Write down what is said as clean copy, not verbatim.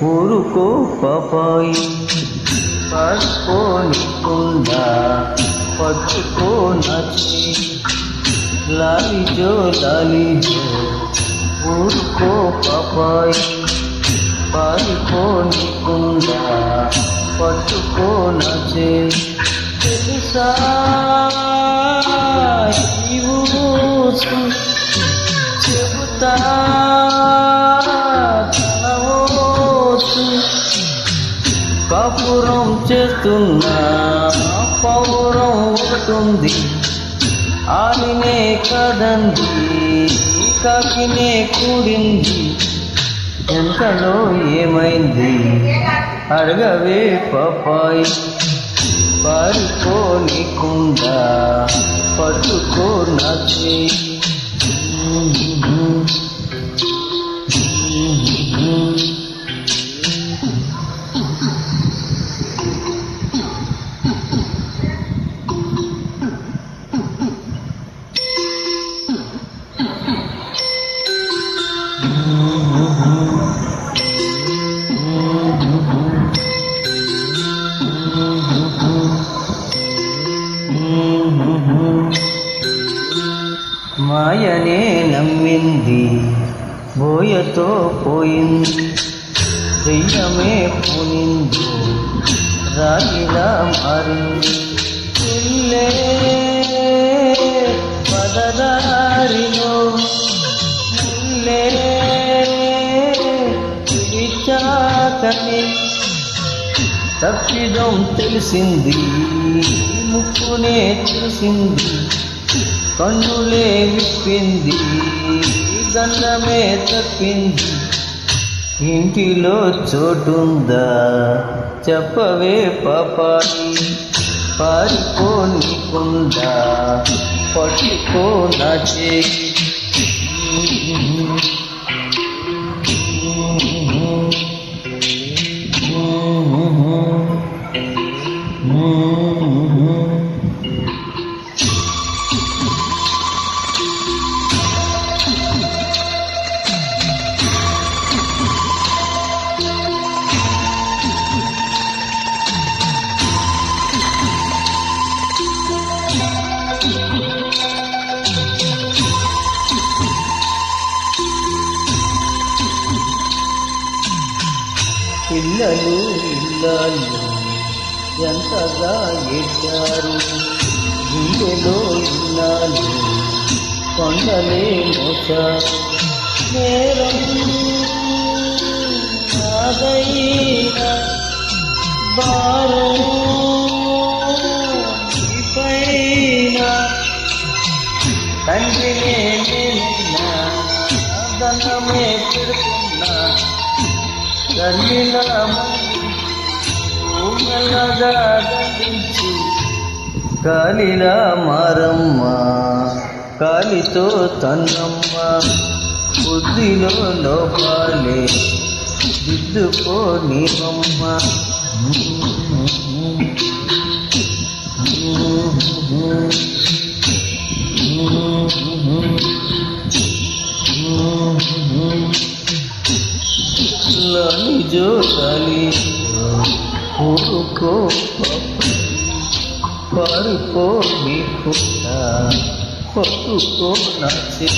ఊరుకో పాపాయి పట్టుకోనికుండా పట్టుకో నచ్చి లాలిజో లాలిజో ఊరుకో పాపాయి పారిపోనికుండా పట్టుకో నచ్చే తెలుసా చెబుతా తనవోసు కాపురం చేస్తున్నా పౌరం ఒకటుంది ఆలినే కదండి కాకినే కూడింది ఎంతలో ఏమైంది అడగవే పాపాయి పారిపోనికుండా పట్టుకో నచ్చే మాయనే నమ్మింది బోయతో పోయింది దెయ్యమే పోనింది రాగిలా మారింది ఇల్లే పదదారిలో ఇల్లే విచాకని తప్పిదం తెలిసింది ముక్కునే చూసింది కన్నులే విప్పింది గంధమే తప్పింది ఇంటిలో చోటుందా చెప్పవే పాపాయి పారిపోనికుండా పట్టుకో నా చేయి పిల్లలు ఇల్లాలు ఎంతగా ఎడ్డారు గుండెలో ఇన్నాళ్ళు కొండలే మోసారు నేరం నాదైనా భారం పైన తండ్రినే నేనైనా దండమే పెడుతున్నా కన్నీలా మెల్లగా దండించి కాలిలా మారమ్మ కాలితో తన్నమ్మ బుద్ధిలో లోపాలే దిద్దుకో నీవమ్మ లాలిజో లాలిజో ఊరుకో పారిపోనికుండా పట్టుకో నచ్చే